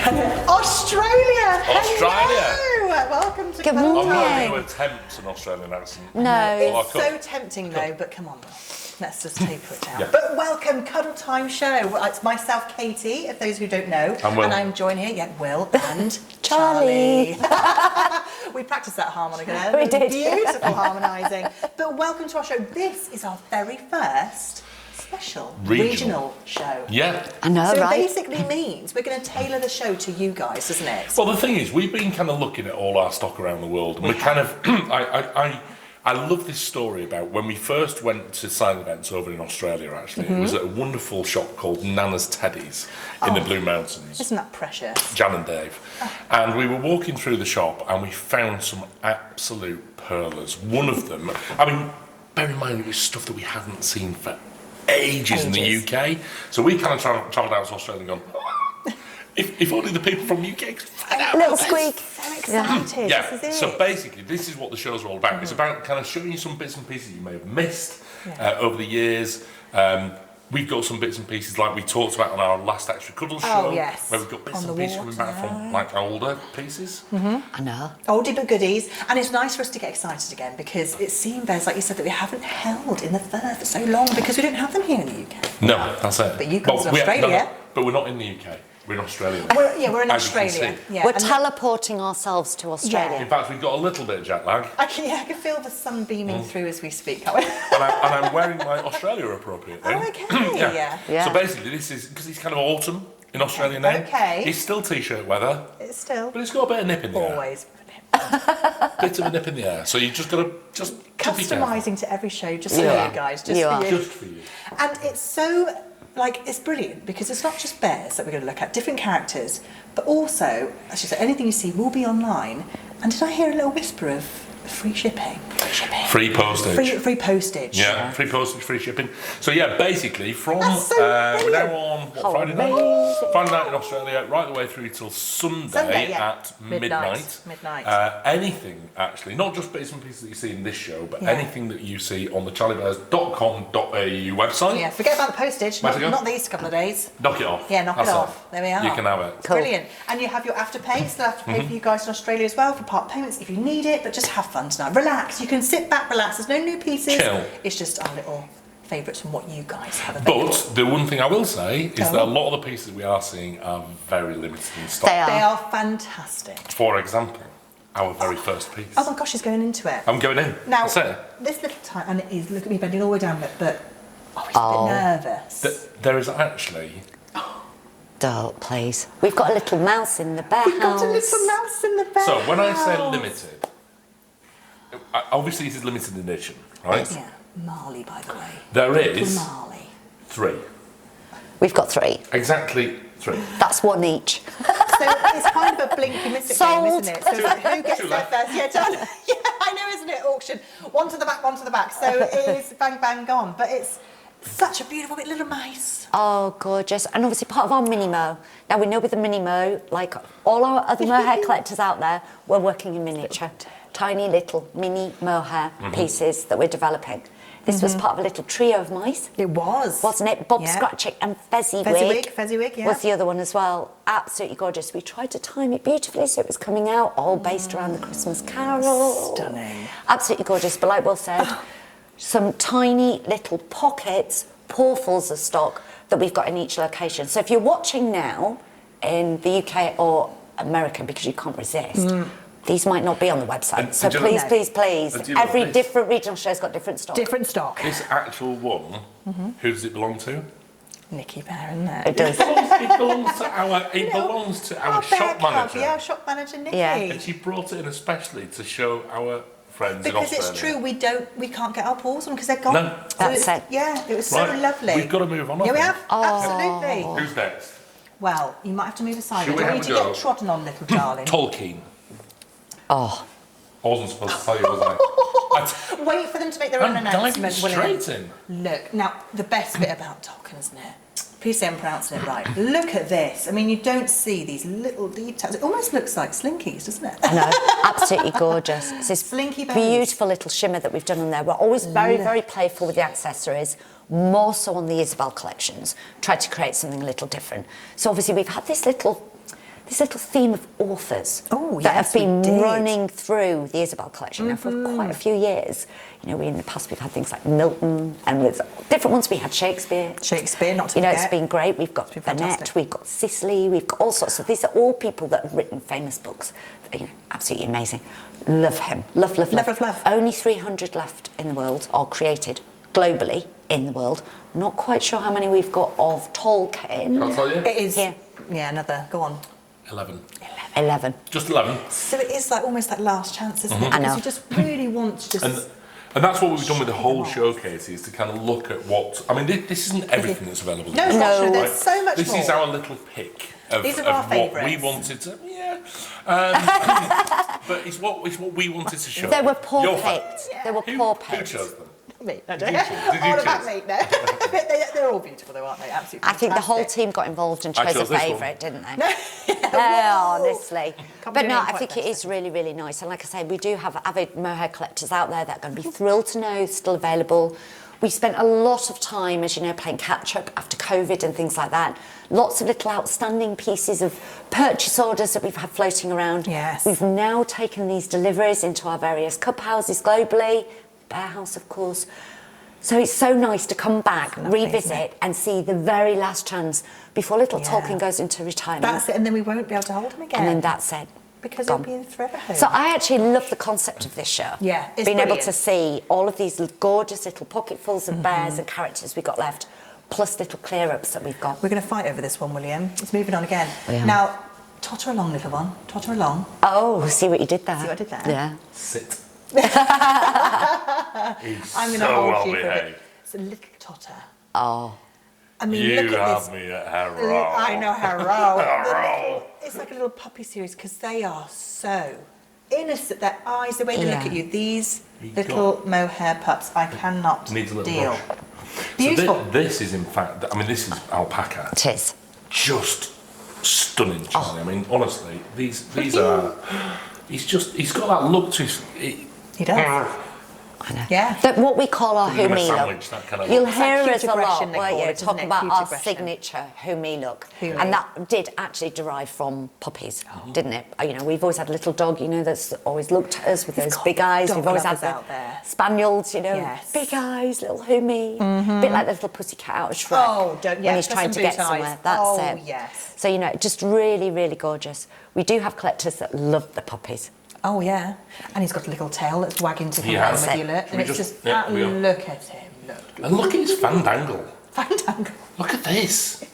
Australia! Australia! Hello. Welcome to Good Cuddle morning. I'm not Time. going to attempt an Australian accent. No. It's so tempting though, but come on. Let's just taper it down. Yeah. But welcome, Cuddle Time Show. Well, it's myself, Katie, if those who don't know. And Will. And I'm joined here, Will and Charlie. We practiced that harmonica there. We did. Beautiful harmonising. But welcome to our show. This is our very first special regional show. Yeah. I know, So right? it basically means we're going to tailor the show to you guys, doesn't it? Well, the thing is, we've been kind of looking at all our stock around the world, and we're kind of. I love this story about when we first went to sign events over in Australia. Actually, it was at a wonderful shop called Nana's Teddy's in the Blue Mountains. Isn't that precious? Jan and Dave, and we were walking through the shop, and we found some absolute pearlers. One of them, I mean, bear in mind it was stuff that we hadn't seen for ages in the UK. So we kind of travelled out to Australia and gone, if only the people from the UK could find out. Little squeak. So excited. Yeah, This is it. so basically this is what the show's all about. It's about kind of showing you some bits and pieces you may have missed over the years. We've got some bits and pieces like we talked about on our last Extra Cuddle show, yes. where we've got bits On and the pieces coming back from like older pieces. I know. Oldie but goodies, and it's nice for us to get excited again because it seemed, Bez, like you said, that we haven't held in the fur for so long because we don't have them here in the UK. No, that's it. But you come to we- Australia. but we're not in the UK. We're in Australia. We're in As you can Australia. see. Yeah, We're and teleporting ourselves to Australia. In fact, we've got a little bit of jet lag, I can feel the sun beaming through as we speak. can't we? and I'm wearing my Australia appropriate thing. Oh, okay. Yeah. So basically, this is because it's kind of autumn in Australia now. Okay. It's still t-shirt weather, It's still but it's got a bit of nip in the air. always Bit of a nip in the air. So you just got to just be careful. customising to every show just for Yeah. you guys, just You for are. you. Just for you. And it's so, it's brilliant because it's not just bears that we're going to look at, different characters, but also, as you said, anything you see will be online. And did I hear a little whisper of free shipping? Free postage. Free postage. Yeah, free postage, free shipping. So yeah, basically from That's so we're brilliant. now on Friday night? Amazing. Friday night in Australia, right the way through till Sunday, yeah. at midnight. Anything actually, not just bits and pieces that you see in this show, but anything that you see on the charliebears.com.au website. Yeah, forget about the postage. Where's it go? Not these couple of days. Knock it off. Yeah, knock That's it off. There we are. You can have it. Cool. Brilliant. And you have your afterpay. Still have to pay for you guys in Australia as well for part payments if you need it, but just have fun tonight. Relax. You can sit back, relax. There's no new pieces. Chill. It's just our little favourites from what you guys have available. But the one thing I will say is Tell that a me. lot of the pieces we are seeing are very limited in stock. They are. They are fantastic. For example, our very first piece. Oh my gosh, he's going into it. I'm going in. Now, That's it. this little time, and it is, look at me bending all the way down, but he's a bit nervous. There is actually Don't, please. We've got a little mouse in the bear We've got a house. little mouse in the bed. So when I say limited, obviously this is limited edition, right? Yeah, Marley, by the way. There Little is Marley. 3. We've got 3. Exactly 3. That's 1 each. So it's kind of a blinky mystic game, Sold. isn't it? So who gets Two there left. first? Yeah, done. Yeah, I know, isn't it? Auction. One to the back, one to the back. So it is bang, bang, gone. But it's such a beautiful bit little mice. Oh, gorgeous. And obviously part of our mini mo. Now we know with the mini mo, like all our other mohair collectors out there, we're working in miniature. Tiny little mini mohair pieces that we're developing. This was part of a little trio of mice. It was. Wasn't it? Bob Yeah. Scratchick and Fezziwig, yeah. was the other one as well. Absolutely gorgeous. We tried to time it beautifully so it was coming out all based around the Christmas Carol. Stunning. Absolutely gorgeous. But like Will said, some tiny little pockets, pawfuls of stock that we've got in each location. So if you're watching now in the UK or America because you can't resist, these might not be on the website. And So do you know- please, please, And do you know every this? different regional show's got different stock. Different stock. This actual one, who does it belong to? Nicky Bear, isn't it? It does. It belongs to our. It No. belongs to Our our shop bear cub, manager. Yeah, our shop manager, Nicky. Yeah. And she brought it in especially to show our friends in Because Australia. it's true, we can't get our paws on because they're gone. No. So That's it's- it. Yeah, it was so Right, lovely. we've got to move on. Yeah, we I have. think. Absolutely. Who's next? Well, you might have to move aside. Shall I we don't have need a to go? get trodden on, little darling. Tolkien. Oh, I wasn't supposed to tell you, was I? Wait for them to make their own I'm diving announcement. will you? straight in. Look, now, the best bit about Tolkien, isn't it? Please say I'm pronouncing it right. Look at this. I mean, you don't see these little details. It almost looks like slinkies, doesn't it? I know, absolutely gorgeous. It's this Slinky bones. beautiful little shimmer that we've done on there. We're always very, very playful with the accessories, more so on the Isabel collections. Tried to create something a little different. So obviously we've had this little this little theme of authors Oh, that yes, have been we did. running through the Isabel collection now for quite a few years. You know, in the past we've had things like Milton, and with different ones we had Shakespeare. Shakespeare, not to You know, forget. it's been great. We've got been Burnett, fantastic. we've got Cicely, we've got all sorts of. These are all people that have written famous books. You know, absolutely amazing. Love him. Love. Love. Only 300 left in the world, or created globally in the world. Not quite sure how many we've got of Tolkien. I'll tell you. It is. Yeah. Yeah, another. Go on. 11. 11. Just 11. So it is like almost like last chance, isn't it? I Because know. you just really want to just. And that's what we've done with the whole showcase, is to kind of look at what... I mean, this isn't everything that's available. No, now, gosh, no, right? there's so much This more. is our little pick of, These are of our what we favourites. wanted to... Yeah. But it's what we wanted to show. They were poor Your picked. fa- They were Who, poor who picked. chose them? Me, no, Did you choose? Did you all about choose? me, no. They're all beautiful though, aren't they? Absolutely. I think the whole fantastic. team got involved and I chose a chose this one. favourite, didn't they? Whoa. Honestly. Can't But be no, doing I quite think it better. is really, really nice. And like I say, we do have avid mohair collectors out there that are going to be thrilled to know it's still available. We spent a lot of time, as you know, playing catch-up after COVID and things like that. Lots of little outstanding pieces of purchase orders that we've had floating around. Yes. We've now taken these deliveries into our various cup houses globally, Bear House, of course. So it's so nice to come back, lovely, isn't revisit, it? and see the very last chance before little Yeah. Tolkien goes into retirement. That's it, and then we won't be able to hold them again. And then that's it. because gone. it'll be forever home. So I actually love the concept of this show. Yeah, it's being able brilliant. to see all of these gorgeous little pocketfuls of bears and characters we've got left, plus little clear-ups that we've got. We're going to fight over this one, William. It's moving on again. Yeah. Now, totter along, little one. Totter along. Oh, see what you did there. See what I did there? Yeah. Sit. He's I'm going to so hold well you for a bit. behaved. It's a little totter. Oh. I mean, You look at have this. me at hello. I know how It's like a little puppy series because they are so innocent. Their eyes, the way they look Yeah. at you. These You little mohair pups, I cannot Needs a little deal. brush. Beautiful. So this is in fact, I mean, this is alpaca. It is. Just stunning, Charlie. I mean, honestly, these are. He's got that look to his. He does. I know. Yeah. That what we call our Give him a Humi sandwich, look. that kind of You'll look. It's that hear cute us a lot, aggression they won't call you, it, isn't talk it? about Cute our aggression. signature Humi look. Humi. And that did actually derive from puppies, Oh. didn't it? You know, we've always had a little dog, you know, that's always looked at us with We've those got big eyes. dog We've always had lovers the out there. spaniels, you know, Yes. big eyes, little Humi. A bit like the little pussycat out of Shrek. Oh, don't- when yeah, he's just trying to some get boot eyes. somewhere. That's Oh, it. yes. So, you know, just really, really gorgeous. We do have collectors that love the puppies. Oh, yeah. And he's got a little tail that's wagging to He come around has. with you, look. Should And we it's just- just, yeah, we are. look at him, look. And look at his fandangle. Fandangle. Look at this.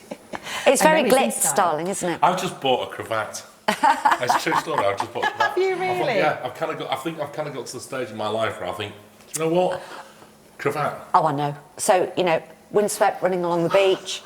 It's I very know he's in glitz, style. darling, isn't it? I've just bought a cravat. It's a true story. I've just bought a cravat. Have you I thought, really? yeah, I've kind of got. I think I've kind of got to the stage in my life where I think, do you know what, cravat. Oh, I know. So, you know, windswept running along the beach,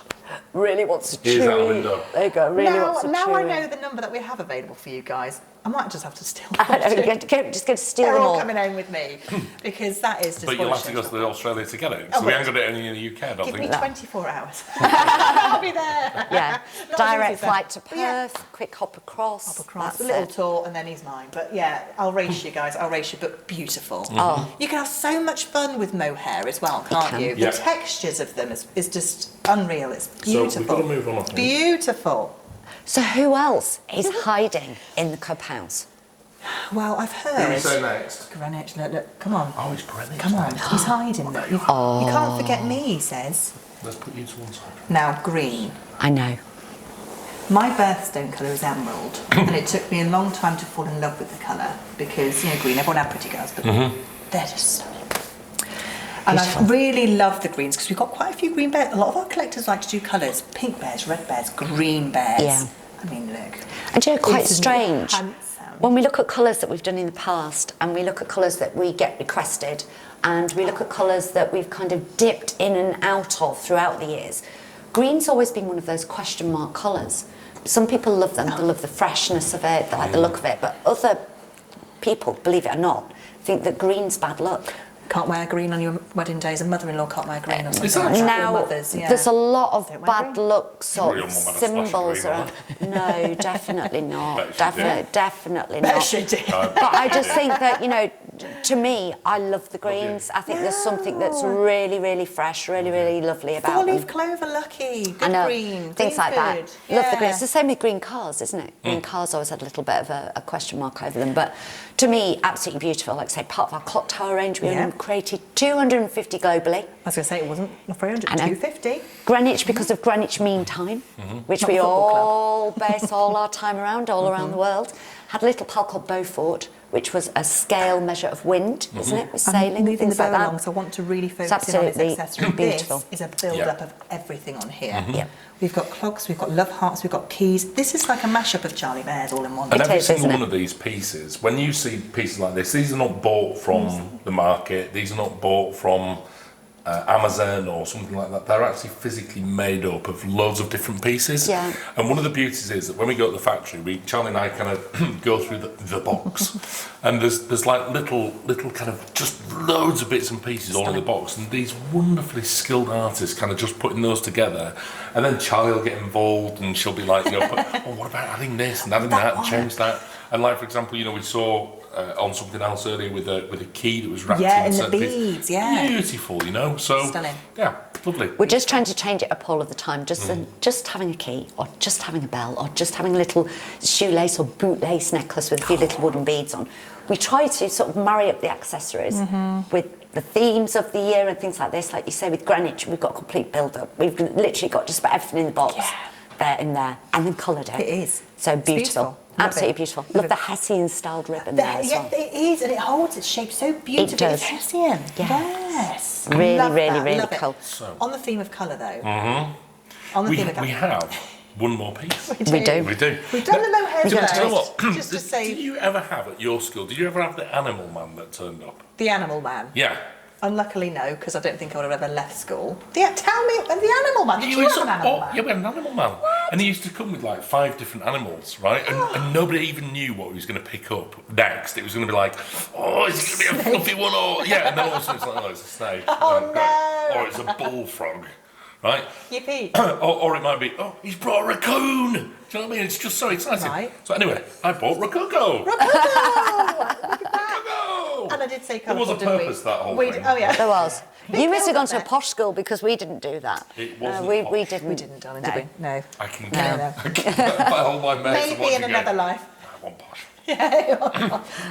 really wants a chewy. Here's our window. There you go, really wants a now chewy. I know the number that we have available for you guys. I might just have to steal I know, them. you're just going to steal They're them all all. coming home with me because that is just. But what you'll it have to should go to be. Australia to get it. Oh, So we well, haven't got it in the UK, I don't Give me think. 24 hours. I'll be there. Yeah, Not direct easy, flight to but yeah. Perth, quick hop across. Hop across, That's a little it. tour, and then he's mine. But yeah, I'll race you guys. I'll race you, but beautiful. Oh. You can have so much fun with mohair as well, can't can. you? Yeah. The textures of them is just unreal. It's So beautiful. we've got to move on, I think. Beautiful. So who else is hiding in the cub house? Well, I've Who do we heard. say next? Greenwich, look, come on. Oh, it's Greenwich. Come on, he's hiding. Look. You can't forget me, he says. Let's put you to one side. Now, green. I know. My birthstone colour is emerald, and it took me a long time to fall in love with the colour because, you know, green, everyone had pretty girls, but they're just stunning. And I Beautiful. really love the greens because we've got quite a few green bears. A lot of our collectors like to do colours: pink bears, red bears, green bears. Yeah. I mean, look. And you know, quite Isn't it strange. handsome? When we look at colours that we've done in the past, and we look at colours that we get requested, and we look at colours that we've kind of dipped in and out of throughout the years, green's always been one of those question mark colours. Some people love them, they love the freshness of it, they like the look of it, but other people, believe it or not, think that green's bad luck. Can't wear green on your wedding days, and mother-in-law can't wear green on Is something that like that. Now, Or mothers, yeah. there's a lot of Don't wear bad green. luck sort Your of mum had a splash of symbols green on around. No, definitely not. Bet she did. Definitely Bet not. she did. But I just think that, you know, to me, I love the greens. I think there's something that's really, really fresh, really, really lovely about them. Four-leaf clover, lucky. Good green. Things like that. Good. Love the green. It's the same with green cars, isn't it? Green cars always had a little bit of a question mark over them, but to me, absolutely beautiful. Like I say, part of our clock tower range, we created 250 globally. I was going to say it wasn't 300, 250. Greenwich, because of Greenwich Mean Time, which Not we a football all base all our time around, all around the world. Had a little pal called Beaufort, which was a scale measure of wind, isn't it? With sailing and moving things the bow like that. along, so I want to really focus It's in on its absolutely accessory. beautiful. This is a build-up of everything on here. Yeah. We've got clogs, we've got love hearts, we've got keys. This is like a mashup of Charlie Bears all in one. And It every is, single isn't one of these pieces, when you see pieces like this, these are not bought from the market, these are not bought from Amazon or something like that. They're actually physically made up of loads of different pieces. Yeah. And one of the beauties is that when we go to the factory, Charlie and I kind of go through the box, and there's like little kind of just loads of bits and pieces all in the box, and these wonderfully skilled artists kind of just putting those together, and then Charlie will get involved, and she'll be like, what about adding this and adding that and change that, and like for example, we saw. On something else earlier with a key that was wrapped in the certain beads, pieces. Beautiful, so stunning. Yeah, lovely. We're just trying to change it up all of the time. Just having a key, or just having a bell, or just having a little shoelace or bootlace necklace with a few little wooden beads on. We try to sort of marry up the accessories with the themes of the year and things like this. Like you say, with Greenwich, we've got a complete build-up. We've literally got just about everything in the box. There, in there, and then coloured it. It is. So It's beautiful. Absolutely beautiful. Love the Hessian styled ribbon there as well. It is, and it holds its shape so beautifully. It does. It's Hessian. Yes. I Really, love really, that. really Love it. cool. So, On the theme of colour, though. On the we theme of colour. have one more piece. We do. We do. We've done the mohair Do you know first, what? just to say Did you ever have at your school? Did you ever have the animal man that turned up? the animal man. Yeah. Unluckily, no, because I don't think I would have ever left school. Tell me, the animal man. Did you have an animal man? Yeah, we had an animal man. And he used to come with like 5 different animals, right? And nobody even knew what he was going to pick up next. It was going to be like, oh, is it going to be a fluffy one? Or yeah, and then all of a sudden it's like, oh, it's a snake. Oh, no. Or it's a bullfrog, right? Yippee. or it might be, oh, he's brought a raccoon. Do you know what I mean? It's just so exciting. Right. So anyway, I bought Rococo. And I did say There was colourful, a didn't we? purpose, that whole thing. Oh, yeah. There was. You must have gone to a there. posh school because we didn't do that. It wasn't we posh. didn't. We didn't, darling, No. did we? No. I can No. get by all my mates. and watch Maybe in it another go, life. I want posh.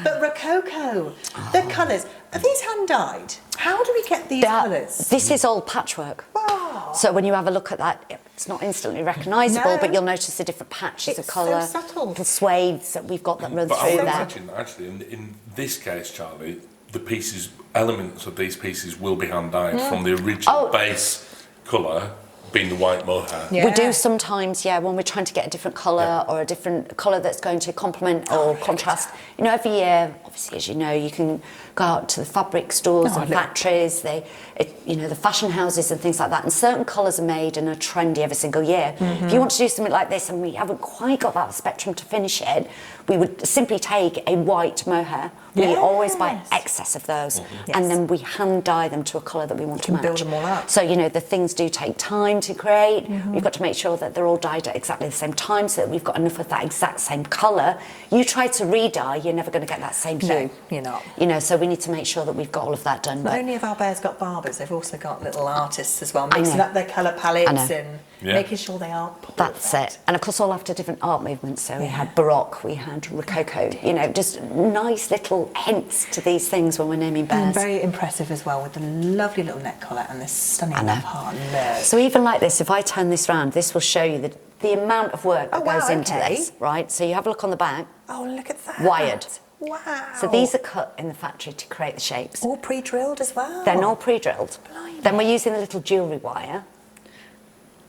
But Rococo, the colours, are these hand-dyed? How do we get these colours? This is all patchwork. Wow. So when you have a look at that, it's not instantly recognisable, No. but you'll notice the different patches It's of colour, so subtle. little swathes that we've got that run But I through would there. imagine, actually, in this case, Charlie, the pieces, elements of these pieces will be hand-dyed from the original base colour being the white mohair. Yeah. We do sometimes, when we're trying to get a different colour or a different colour that's going to complement or contrast. You know, every year, obviously, as you know, you can go out to the fabric stores and factories, the fashion houses and things like that, and certain colours are made and are trendy every single year. If you want to do something like this and we haven't quite got that spectrum to finish it, we would simply take a white mohair. We always buy excess of those, and then we hand dye them to a colour that we want to match. build them all up. So, the things do take time to create. We've got to make sure that they're all dyed at exactly the same time so that we've got enough of that exact same colour. You try to re-dye, you're never going to get that same hue. No, you're not. So we need to make sure that we've got all of that done. Not only have our bears got barbers, they've also got little artists as well, mixing up their colour palettes and making sure they are perfect. That's it. And of course, all after different art movements. So we had Baroque, we had Rococo, just nice little hints to these things when we're naming bears. And very impressive as well with the lovely little neck collar and this stunning love heart nose. So even like this, if I turn this round, this will show you the amount of work that goes into okay. this, right? So you have a look on the back. Oh, look at that. Wired. Wow. So these are cut in the factory to create the shapes. all pre-drilled as well. They're all pre-drilled. Blimey. Then we're using a little jewellery wire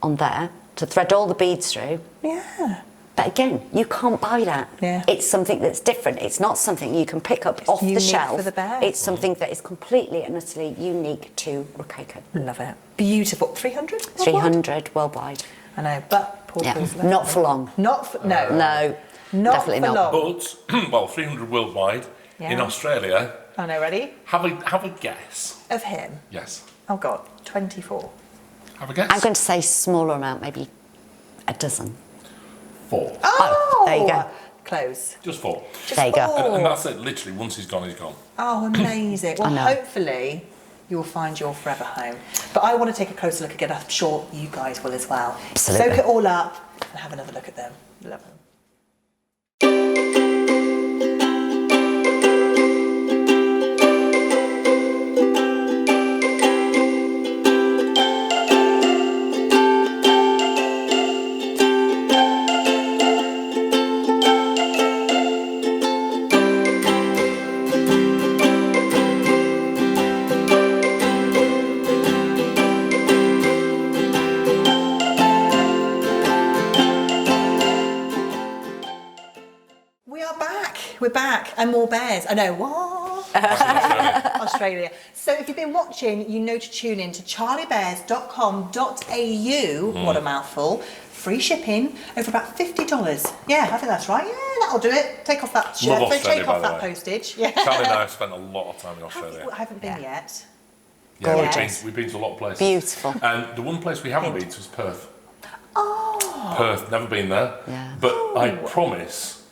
on there to thread all the beads through. Yeah. But again, you can't buy that. Yeah. It's something that's different. It's not something you can pick up off the unique shelf. for the bear. It's something that is completely and utterly unique to Rococo. Love it. Beautiful. 300? 300 worldwide. I know, but poor Yeah. Paul's Not for long. Not for, no. No. Not definitely for not. long. But 300 worldwide. Yeah. In Australia, Oh no, ready? have a guess. Of him. Yes. Oh God, 24. Have a guess. I'm going to say smaller amount, maybe a dozen. 4. Oh, there you go. clothes. Just 4. Just There you go. 4. And that's it, literally, once he's gone, he's gone. Oh, amazing. Well, hopefully you'll find your forever home. But I want to take a closer look again. I'm sure you guys will as well. Absolutely. Soak it all up and have another look at them. Love them. We're back, and more bears. I know, what? Australia. So if you've been watching, you know to tune in to charliebears.com.au, what a mouthful, free shipping, over about $50. Yeah, I think that's right. Yeah, that'll do it. Take off that shirt, Love Australia, take off by the that way. postage. Yeah. Charlie and I have spent a lot of time in Australia. I haven't been yet. Yeah, Gorgeous. we've been to a lot of places. Beautiful. And the one place we haven't been to is Perth. Oh. Perth, never been there. Yeah. But I promise,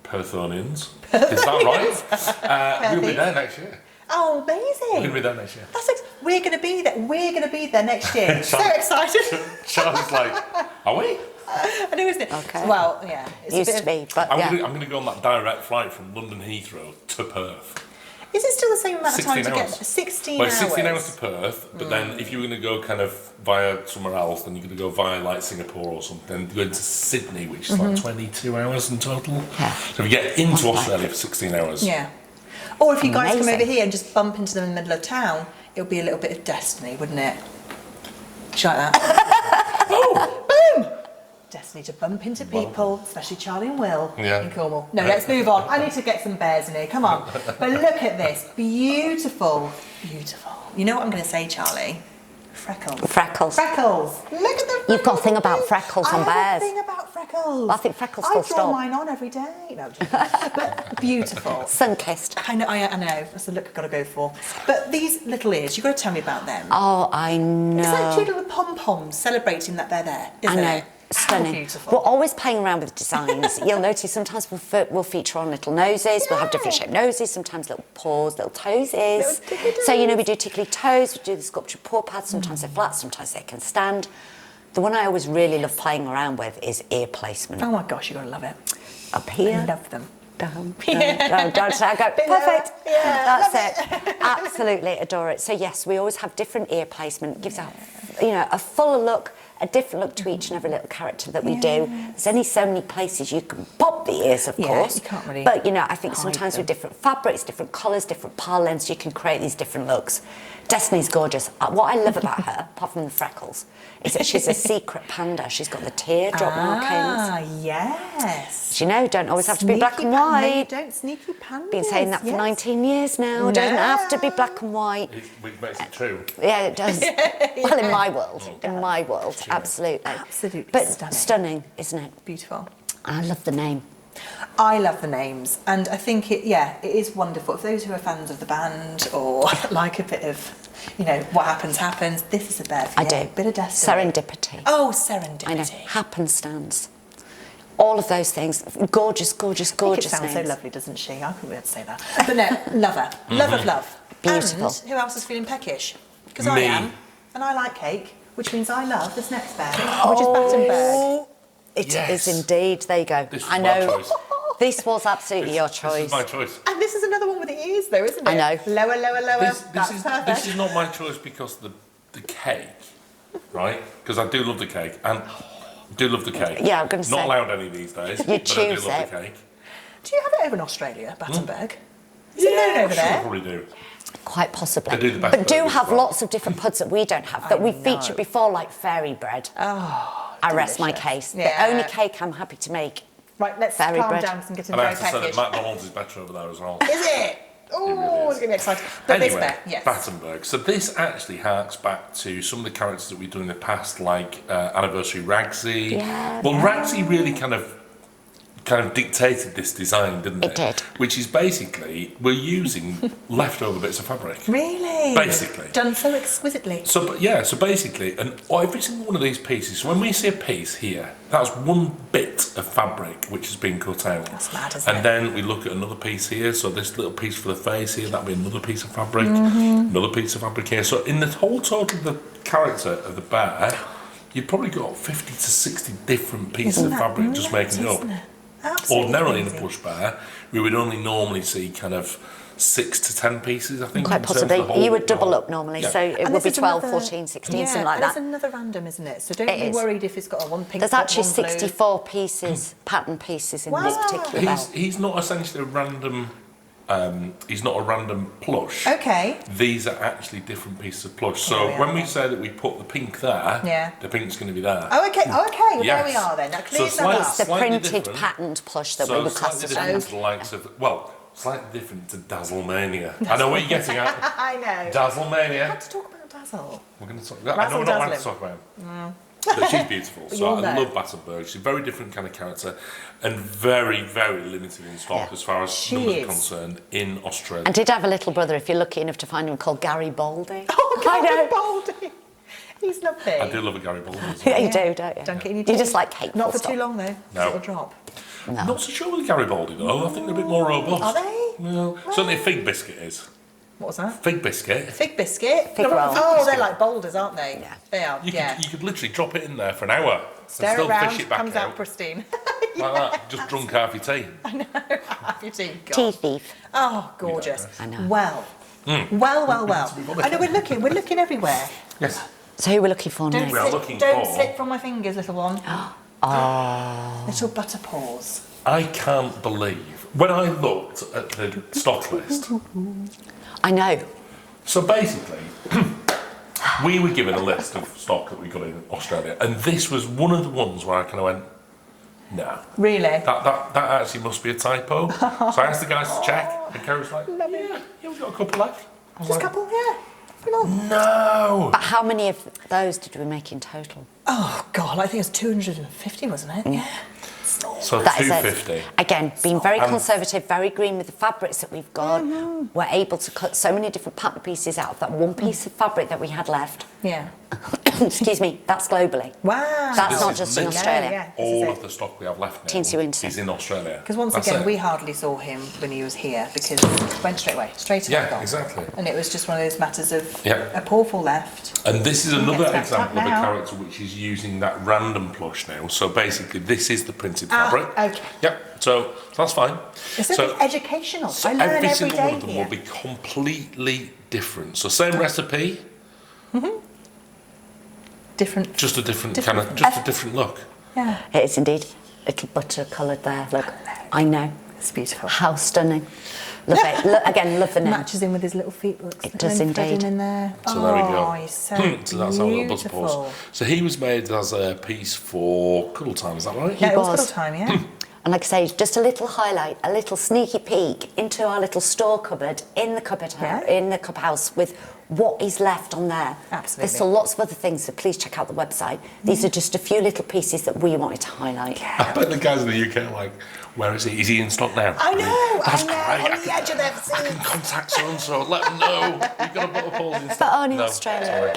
Perthonians, is that right? We'll be there next year. Oh, We're amazing. going to be there next year. We're going to be there. We're going to be there next year. So excited. Charlie's like, are we? I know, isn't it? Okay. Well, yeah. It's Used a to bit be, but I'm yeah. going to go on that direct flight from London Heathrow to Perth. Is it still the same amount of time 16 to hours. get there? 16 Well, hours. it's 16 hours to Perth, but then if you were going to go kind of via somewhere else, then you're going to go via like Singapore or something. You're going to Sydney, which is like 22 hours in total. Yeah. So if you get into Australia for 16 hours. Yeah. Or if you guys come Amazing. over here and just bump into them in the middle of town, it'll be a little bit of destiny, wouldn't it? Should I like that? Boom! Destiny to bump into people, especially Charlie and Will in Cornwall. No, let's move on. I need to get some bears in here. Come on. But look at this. Beautiful. Beautiful. You know what I'm going to say, Charlie? Freckles. Freckles. Freckles. Look at the freckles. You've got a thing about freckles on I have bears. a thing about freckles. I think freckles I full draw stop. mine on every day. No, but beautiful. Sun-kissed. I know. That's the look I've got to go for. But these little ears, you've got to tell me about them. Oh, I know. It's like two little pom-poms celebrating that they're there, isn't I know. it? Stunning. How beautiful. We're always playing around with designs. You'll notice sometimes we'll feature on little noses. We'll have different shaped noses, sometimes little paws, little toesies. Little tickly So, you know, toes. we do tickly toes, we do the sculptured paw pads. Sometimes they're flat, sometimes they can stand. The one I always really love playing around with is ear placement. Oh my gosh, you've got to love it. Up here. I love them. Down, Yeah. down, so I go, Bit lower. perfect. Yeah, That's it. Absolutely adore it. So yes, we always have different ear placement. It gives out, you know, a fuller look, a different look to each and every little character that we do. There's only so many places you can pop the ears, of course. You can't really But you know, I think hide sometimes them. with different fabrics, different colours, different pile lengths, you can create these different looks. Destiny's gorgeous. What I love about her, apart from the freckles, is that she's a secret panda. She's got the teardrop markings. Yes. Do you know, don't always have to be black and No, white. you don't. Sneaky pandas. Been saying that for yes. 19 years now. It doesn't have to be black and white. Which makes it true. Yeah, it does. Well, in my world. In my world, absolutely. Absolutely But stunning. isn't it? Beautiful. I love the name. I love the names, and I think it is wonderful. For those who are fans of the band or like a bit of, you know, what happens, this is a bear for I you. do. Bit of destiny. Serendipity. Oh, serendipity. I know. Happenstance. All of those things. Gorgeous, gorgeous, gorgeous It sounds names. so lovely, doesn't she? I couldn't be able to say that. But no, love her. Love of love. Beautiful. And who else is feeling peckish? Because I Me. am. And I like cake, which means I love this next bear, which is Battenberg. It is Yes. indeed. There you go. This was I my know. choice. This was absolutely your This choice. is my choice. And this is another one with the ears, though, isn't it? I know. Lower, lower, lower. That's perfect. This is not my choice because the cake, right? Because I do love the cake and do love the cake. Yeah, I'm gonna say. Not allowed any these days. You but I do choose love it. the cake. Do you have it over in Australia, Battenberg? Is it known over Sure, I there? probably do. Quite possibly. They do the best but do burgers have as well. lots of different puds that we don't have, that we know. featured before, like fairy bread. Oh, I rest my delicious. case. Yeah. The only cake I'm happy to make. Right, let's Fairy calm bread. down because I'm getting And I very have to say that peckish. McDonald's is better over there as well. Is it? Oh, really it's is. going to be exciting. But Anyway, this bear, yes. Battenberg. So this actually harks back to some of the characters that we've done in the past, like Anniversary Ragsy. Yeah. Well, Ragsy really kind of kind of dictated this design, didn't it? It did. Which is basically, we're using leftover bits of fabric. Really? Basically. Done so exquisitely. So basically, and every single one of these pieces, so when we see a piece here, that's one bit of fabric which has been cut out. That's mad, isn't it? And then we look at another piece here, so this little piece for the face here, that'll be another piece of fabric, another piece of fabric here. So in the whole total of the character of the bear, you've probably got 50 to 60 different pieces of fabric just making it up. Absolutely Ordinarily in a crazy. plush bear, we would only normally see kind of 6 to 10 pieces, I think. Quite in terms of possibly. the whole You would double roll. up normally, Yeah. so it And would be this is 12, another- 14, 16, yeah, something like and that. It's another random, isn't it? So don't It be is. worried if it's got a one pink There's spot, actually one blue. 64 pieces, pattern pieces in this Wow. particular belt. He's not essentially a random. He's not a random plush. Okay. These are actually different pieces of plush. So There we when are we then. say that we put the pink there, Yeah. the pink's going to be there. Oh, okay. Oh, okay. Well, there we Yes. are then. That So clears that slight- up. It's the slightly printed different. patterned plush that we So would slightly class as different random. to the likes of, well, slightly different to Dazzlemania. I know what you're getting at. I know. Dazzlemania. Let's talk about Dazzle. We're going to talk about. I know we're not allowed to talk about him. But she's beautiful. So You'll I know. love Battenberg. She's a very different kind of character, and very, very limited in stock as far as She numbers is. are concerned in Australia. And did have a little brother, if you're lucky enough to find him, called Gary Baldy. Oh, I Gary know. Baldy. He's lovely. I do love a Gary Baldwin as Yeah, well. you do, don't you? Dunk it in your You tea. just like hateful Not for stuff. too long though. 'Cause No. It'll drop. Not so sure with Gary Baldy though. I think they're a bit more robust. Are they? Well, certainly a fig biscuit is. What was that? Fig biscuit. Fig biscuit. Fig roll. Oh, they're like boulders, aren't they? Yeah. They are. You yeah. could literally drop it in there for an hour Stare and still around, fish it back comes out, out pristine. like that. Just drunk half your tea. Have your tea. God. Tea thief. Oh, gorgeous. I know. Well. Well. I know we're looking everywhere. Yes. So who we're looking for Don't, next? We are slip, looking don't for- slip from my fingers, little one. Oh, Little butter paws. I can't believe when I looked at the stock list. I know. So basically, we were given a list of stock that we got in Australia, and this was one of the ones where I kind of went, no. Really? That actually must be a typo. So I asked the guys to check, and Kerry was like, Love it. yeah, we've got a couple left. I was Just a like, couple, yeah. Come on. no. But how many of those did we make in total? Oh, God, I think it was 250, wasn't it? Yeah. So That is 250. it. Again, being very And- conservative, very green with the fabrics that we've got. We're able to cut so many different pattern pieces out of that one piece of fabric that we had left. Yeah. Excuse me, that's globally. Wow. That's This not is just in literally Australia. Yeah. All of the stock we have left now Teensy Weensy. is in Australia. Because once That's again, it. we hardly saw him when he was here because it went straight away, straight away. Yeah, gone. exactly. And it was just one of those matters of Yeah. a pawful left. And this is We'll another get to that example of a now. character which is using that random plush now. So basically, this is the printed Ah, fabric. okay. Yep. So that's fine. It's So- so educational. So I learn every every single day one of them here. will be completely different. So same recipe, Different. just a different, Different- kind of, just a different look. Yeah. It is indeed. Little butter coloured there. Look, I know. It's beautiful. How stunning. Love it. Look, again, love the name. Matches in with his little feet. Looks It does then threading indeed. in there. So there we go. Oh, he's so, So that's our little butter beautiful. paws. So he was made as a piece for Cuddle Time, is that right? Yeah, it was was. cuddle time, yeah. And like I say, just a little highlight, a little sneaky peek into our little store cupboard in the Yeah. in the cup house with what is left on there. Absolutely. There's still lots of other things, so please check out the website. These are just a few little pieces that we wanted to highlight. I bet the guys in the UK are like, where is he? Is he in stock now? I know, That's I know, great. on the edge of their I can seats. contact so and so, let them know. You've got a butter paws in stock. But only No, Australia. sorry.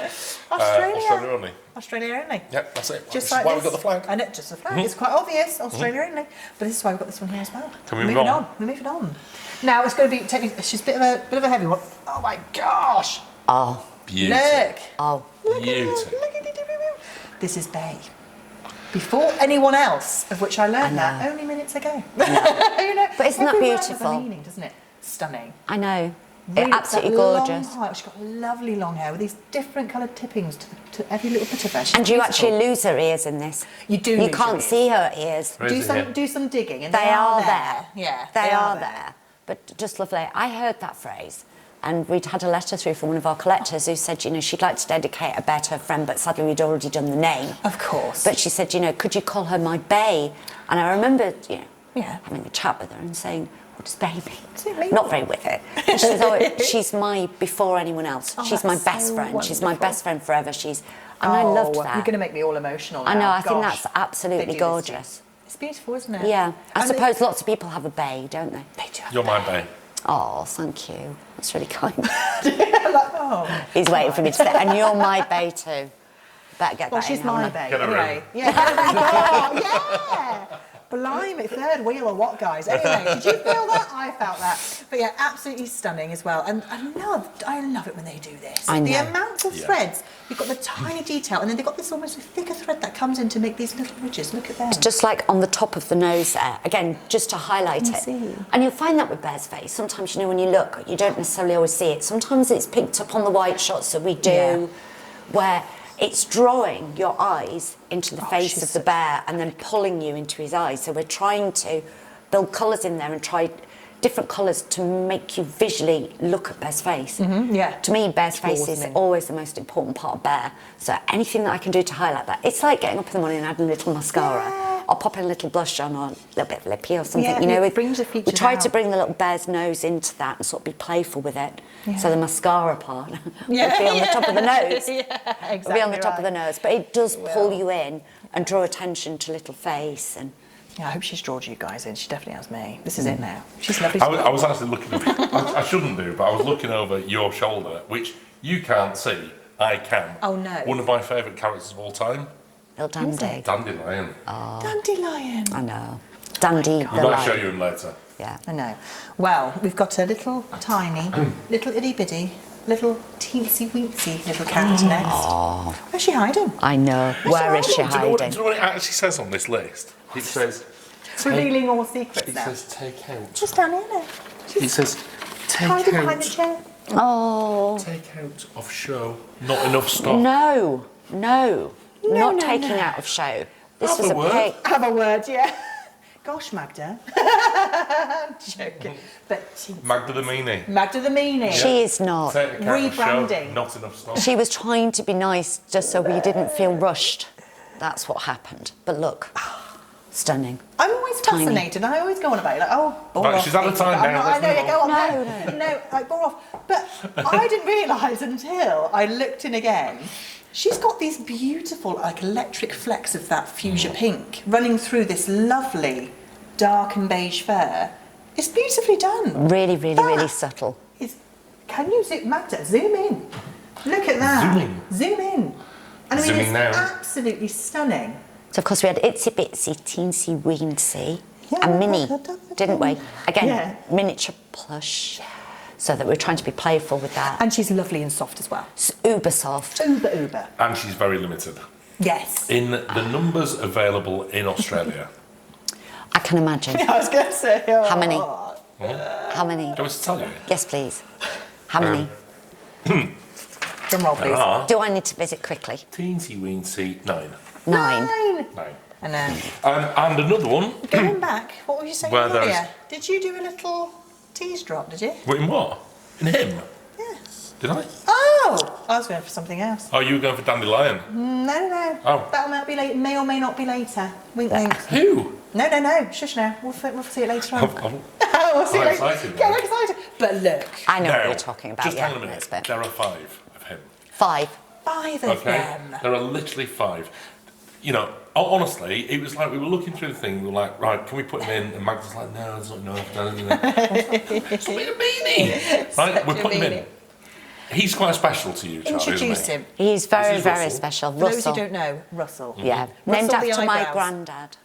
Australia. Australia only. Australia only. Yep, that's it. Just That's like why this. we've got the flag. I know, just the flag. It's quite obvious, Australia only. But this is why we've got this one here as well. Can we We're move moving on? We're moving on. Now it's going to be technically. She's a bit of a heavy one. Oh my gosh! Oh, Beauty. Look. oh. Look Beauty. at it. Look at it. This is Bay. Before anyone else, of which I learned I know. that only minutes ago. you know, But isn't that every word has beautiful? a meaning, doesn't it? Stunning. I know. Really, Absolutely that long gorgeous. hair. She's got lovely long hair with these different coloured tippings to every little bit of her. She's And you beautiful. actually lose her ears in this. You do You lose can't your see her ears. Where is it here? do some digging, and They are there. Yeah, They are there. But just lovely. I heard that phrase, and we'd had a letter through from one of our collectors who said, you know, she'd like to dedicate a bear to her friend, but sadly we'd already done the name. Of course. But she said, you know, could you call her my Bay? And I remembered, you know, Yeah. having a chat with her and saying, what does Bay mean? What does it mean? Not very with it. And she said, oh, she's my before anyone else. Oh, she's my that's best so friend. She's my wonderful. best friend forever. And I loved that. You're going to make me all emotional. I know, now. I think Gosh. that's absolutely They do this to you. gorgeous. It's beautiful, isn't it? Yeah. I And suppose lots of people have a bay, don't they? They do. You're my bae. Oh, thank you. That's really kind. Oh. He's waiting for me to say, and you're my bay too. Better get Well, that she's in, my Hannah. babe. Get her Anyway. Yeah. Oh, yeah. Blimey, third wheel or what, guys? Anyway, did you feel that? I felt that. But yeah, absolutely stunning as well. And I love it when they do this. I know. The amount of threads, you've got the tiny detail, and then they've got this almost thicker thread that comes in to make these little ridges. Look at them. Just like on the top of the nose there, again, just to highlight Can you it. see? And you'll find that with Bear's face. Sometimes, you know, when you look, you don't necessarily always see it. Sometimes it's picked up on the white shots that we do, where it's drawing your eyes into the face of the bear and then pulling you into his eyes. So we're trying to build colours in there and try different colours to make you visually look at Bear's face. Yeah. To me, Bear's face Draws is them in. always the most important part of Bear. So anything that I can do to highlight that. It's like getting up in the morning and adding a little mascara. Yeah. Or popping a little blush on or a little bit of lippy or something. Yeah, you know, it brings the we features try to out. bring the little bear's nose into that and sort of be playful with it. Yeah. So the mascara part would be Yeah, on the top of the nose. Yeah, exactly. It'll be on the top of the right. nose. But it does pull will. you in and draw attention to little face and Yeah, I hope she's drawn you guys in. She definitely has me. This is it now. She's lovely. I was actually looking. I shouldn't do, but I was looking over your shoulder, which you can't see. I can. Oh, no. One of my favourite characters of all time, little dandy. Dandelion. Dandelion. I know. Dandy the I'm going to show lion. you him later. Yeah. I know. Well, we've got a little tiny, little itty bitty, little teensy weensy little cat next. Where's she hiding? I know. Where is she Do you know what- hiding? do you know what it actually says on this list? It says. Revealing all secrets It now. says take out. Just down here now. It says take Hiding behind the out. chair. Oh. Take out of show. Not enough stock. No. No, Not no, taking no. out of show. This Have was a a word. pig. Have a word, yeah. Gosh, Magda. I'm joking. But Magda the Meanie. Magda the Meanie. She is not. Take out of show. Rebranding. Not enough stock. She was trying to be nice just so we didn't feel rushed. That's what happened. But look, stunning. I'm always Tiny. fascinated. I always go on about it, like, oh, bore Right, off. she's had the time I'm now, not- I let's know, move yeah, go on. on. No, like, bore off. But I didn't realise until I looked in again. She's got these beautiful, like, electric flecks of that fuchsia pink running through this lovely dark and beige fur. It's beautifully done. Really, really, really That subtle. Can you zoom, Magda? Zoom in. Look at that. Zoom in. Zoom in. And I mean, Zooming it's now. absolutely stunning. So of course we had itsy bitsy, teensy weensy, Yeah, and mini, da, da, da, da. didn't we? Again, Yeah. miniature plush. So that we're trying to be playful with that. And she's lovely and soft as well. It's uber soft. Uber, uber. And she's very limited. Yes. In the numbers available in Australia. I can imagine. I was going to say. Oh. How many? How many? Do you want me to tell you? Yes, please. How many? Drum roll, please. Ah, Do I need to visit quickly? teensy weensy 9. 9. 9. And then And another one. going back, what were you saying Where earlier? those- Did you do a little tease drop, did you? Wait, in what? In him? Yes. Did I? Oh! I was going for something else. Oh, you were going for Dandelion. No. Oh. That may be late, may or may not be later. Wink, wink. Who? No. Shush now. We'll see it later on. Oh, We'll see I'm it later. excited Get now. excited. But look, I know what now, you're talking about. just yeah, hang on a next minute. bit. There are 5 of him. 5. 5 of Okay? them. There are literally 5. You know, honestly, it was like we were looking through the thing, we were like, right, can we put him in? And Max was like, no, there's not enough. It's a beanie. Right, we're a putting him in. beanie. He's quite special to you, Charlie, Introduce isn't he? him. He's very, This is very Russell. special. For those Russell. who don't know, Russell. Yeah. Russell Named the after my eyebrows. granddad.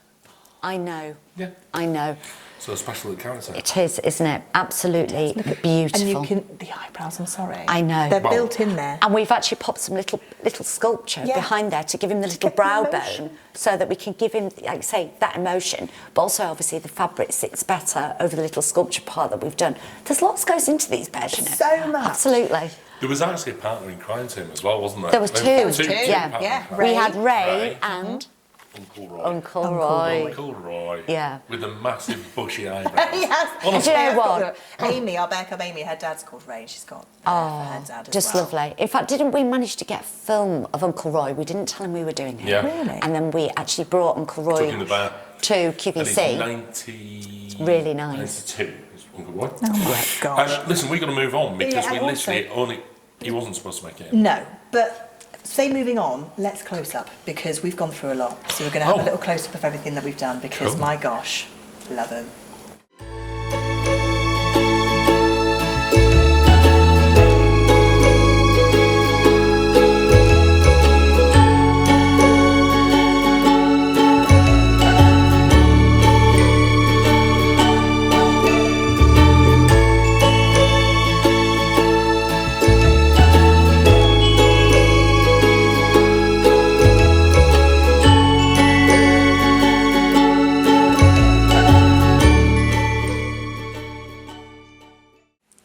I know. Yeah. I know. So a special character. It is, isn't it? Absolutely beautiful. And you can, the eyebrows, I'm sorry. I know. They're Well- built in there. And we've actually popped some little sculpture Yeah. behind there to give him the little Get the brow emotion. bone so that we can give him, like I say, that emotion. But also, obviously, the fabric sits better over the little sculpture part that we've done. There's lots goes into these bears, you know. So much. Absolutely. There was actually a partner in crime to him as well, wasn't there? There was There two. two, Yeah. partners yeah. in crime. We had Ray Ray. and Uncle Roy. Uncle Uncle Roy. Uncle Roy. Yeah. With the massive bushy eyebrows. Yes. Honestly. Do you know what? Amy, our backup Amy, her dad's called Ray. She's got for her dad as Just well. lovely. In fact, didn't we manage to get film of Uncle Roy? We didn't tell him we were doing it. Yeah. Really? And then we actually brought Uncle Roy Took him to the to And he's QVC. 90... Really nice. 92 is Uncle Roy. Oh my gosh. Listen, we've got to move on because Yeah, we and literally also- only... He wasn't supposed to make it in. No, but say moving on, let's close up because we've gone through a lot. So we're going to have a little close up of everything that we've done because my gosh, love them.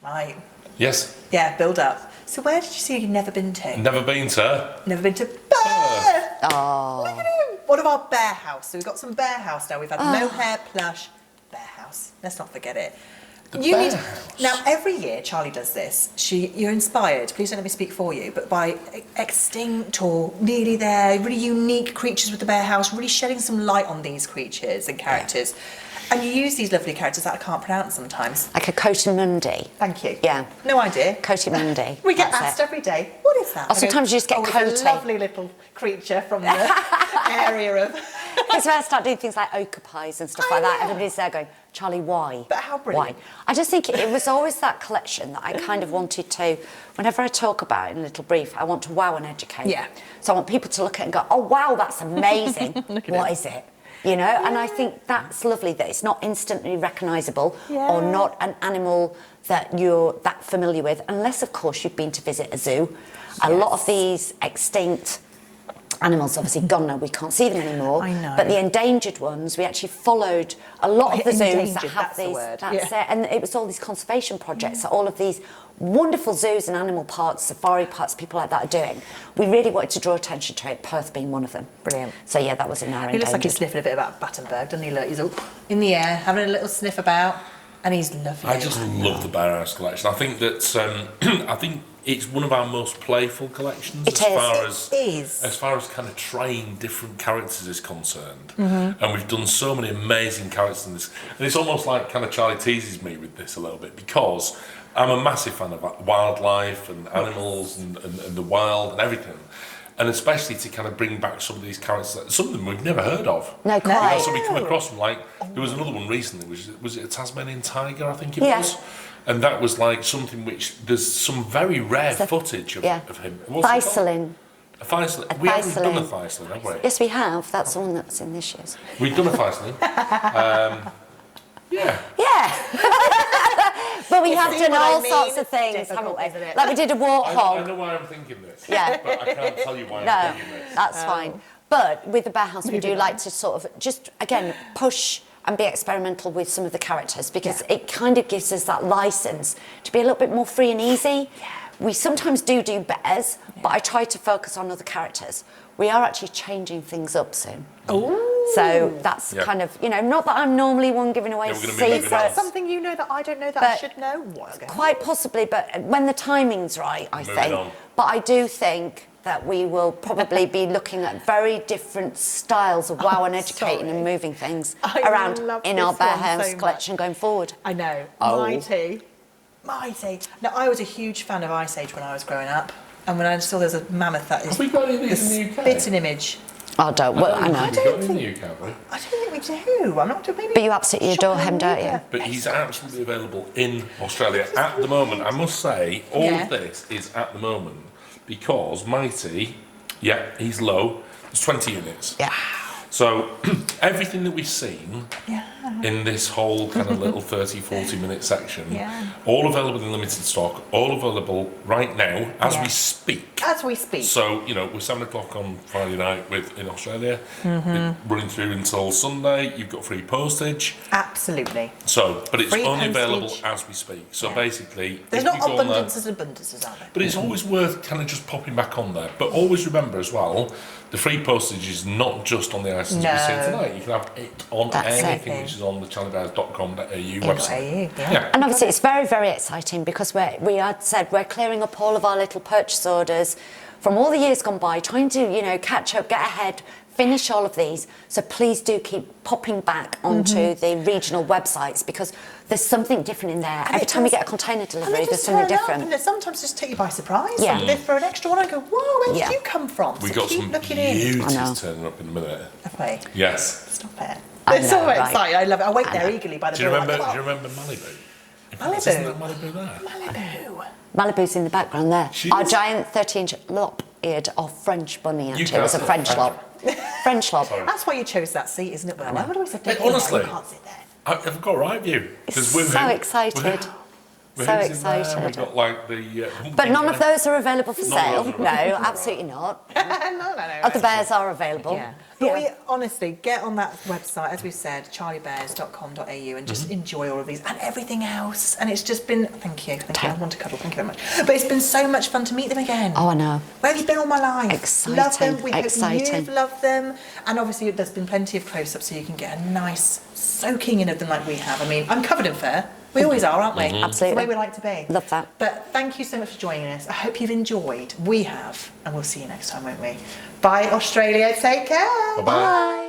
Right. Yes. Yeah, build up. So where did you say you've never been to? Never been to. Never been to Bear. Oh. Look at him. What about Bear House? So we've got some Bear House now. We've had mohair, plush, Bear House. Let's not forget it. Bear House. Now every year Charlie does this. You're inspired. Please don't let me speak for you, but by extinct or nearly there, really unique creatures with the Bear House, really shedding some light on these creatures and characters. And you use these lovely characters that I can't pronounce sometimes. Like a coatimundi. Thank you. Yeah. No idea. Coatimundi. We get That's asked it. every day, what is that? Or sometimes you just get It's a coaty. lovely little creature from the area of... It's where I start doing things like ochre pies and stuff like that. Everybody's there going, Charlie, why? But how brilliant. Why? I just think it was always that collection that I kind of wanted to, whenever I talk about it in a little brief, I want to wow and educate. Yeah. So I want people to look at it and go, oh, wow, that's amazing. What is it? You know, and I think that's lovely that it's not instantly recognisable or not an animal that you're that familiar with, unless, of course, you've been to visit a zoo. A lot of these extinct animals obviously gone now, we can't see them anymore. I know. But the endangered ones, we actually followed a lot of the zoos that Endangered, have that's the these. word. That's it. And it was all these conservation projects that all of these wonderful zoos and animal parks, safari parks, people like that are doing. We really wanted to draw attention to it, Perth being one of them. Brilliant. So yeah, that was in our He looks like he's endangered. sniffing a bit about Battenberg, doesn't he? Look, he's up in the air, having a little sniff about, and he's lovely. I just love the Bear House collection. I think that I think it's one of our most playful collections It is. as far as kind of trying different characters is concerned. And we've done so many amazing characters in this. And it's almost like kind of Charlie teases me with this a little bit because I'm a massive fan of wildlife and animals and the wild and everything. And especially to kind of bring back some of these characters, some of them we've never heard of. No, quite. So we come across them, like, there was another one recently, was it a Tasmanian tiger, I think it Yeah. was? And that was like something which, there's some very rare footage of him. What's it called? Thyselin. A Thyselin. A We haven't done a Thyselin. Thyselin, have we? Yes, we have. That's the one that's in this year's. We've done a Thyselin. Yeah. Yeah. But we have see done what I all mean? sorts of It's things, difficult, haven't isn't we? it? Like we did a I warthog. know why I'm thinking this. Yeah. But I can't tell you why No, I'm thinking this. that's fine. But with the Bear House, we do like to sort of just, again, push and be experimental with some of the characters because it kind of gives us that license to be a little bit more free and easy. We sometimes do bears, but I try to focus on other characters. We are actually changing things up soon. Ooh. So that's kind of, you know, not that I'm normally one giving away Yeah, we're gonna be moving Is that on. something you know that I don't know that I But should know? What's going on? quite possibly, but when the timing's right, I Moving think. on. But I do think that we will probably be looking at very different styles of wow and educating sorry. and moving things I around love in this our Bear one House so collection going forward. I know. Oh. Mighty. Now, I was a huge fan of Ice Age when I was growing up. And when I saw there's a mammoth that is Have we got any of these in the UK? spitting image. Oh, don't. Well, I Have know. we got any in the UK, have we? I don't think we do. I'm not maybe. But you absolutely adore shopping him, don't you? media. But he's absolutely available in Australia at the moment. I must say, all of this is at the moment because Mighty, he's low. There's 20 units. Yeah. So everything that we've seen in this whole kind of little 30, 40 minute section, all available in limited stock, all available right now as we speak. As we speak. So, you know, we're 7 o'clock on Friday night in Australia, running through until Sunday. You've got free postage. Absolutely. So, but it's Free only available postage. as we speak. So basically, There's if not you go on there- abundances, are there? but it's always worth kind of just popping back on there. But always remember as well, the free postage is not just on the items we're seeing tonight. You can have it on That's anything it. which is on the charliebears.com.au website. Yeah. And obviously, it's very, very exciting because we had said we're clearing up all of our little purchase orders from all the years gone by, trying to, you know, catch up, get ahead, finish all of these. So please do keep popping back onto the regional websites because there's something different in there. And Every it time we does- get a container and delivery, they there's just something turn up, different. and they sometimes just take you by surprise. Yeah. They throw an extra one and I go, whoa, where Yeah. did you come from? We So got keep some looking in. I know. beauties turning up in a minute. Okay, Yes. stop it. I It's know, so right? exciting. I love it. I wait I there know. eagerly by the Do you door. remember? Like, Do you "Oh, remember Malibu? In fact, Malibu. Isn't that Malibu there? Malibu. Malibu's in the background there. She Our is. giant 30-inch lop-eared or French bunny, actually. It can't was a say French French. lop. French lop. Sorry. That's why you chose that seat, isn't it, Will? I would always say, Hey, honestly. you can't sit there. I've got a right view. There's So Woohoo. excited. Woohoo's So in there, excited. We've got like the. But none of those are available for None sale. of those are No, available. absolutely not. No. Other bears are available. Yeah. But we honestly get on that website, as we said, charliebears.com.au, and just enjoy all of these and everything else. And it's just been, thank you. I want to cuddle, thank you very much. But it's been so much fun to meet them again. Oh, I know. Where have you been all my life? Exciting, Love them. We hope exciting. you've loved them. And obviously, there's been plenty of close-ups, so you can get a nice soaking in of them like we have. I mean, I'm covered in fur. We always are, aren't we? Absolutely. It's the way we like to be. Love that. But thank you so much for joining us. I hope you've enjoyed. We have. And we'll see you next time, won't we? Bye, Australia. Take care. Bye-bye. Bye.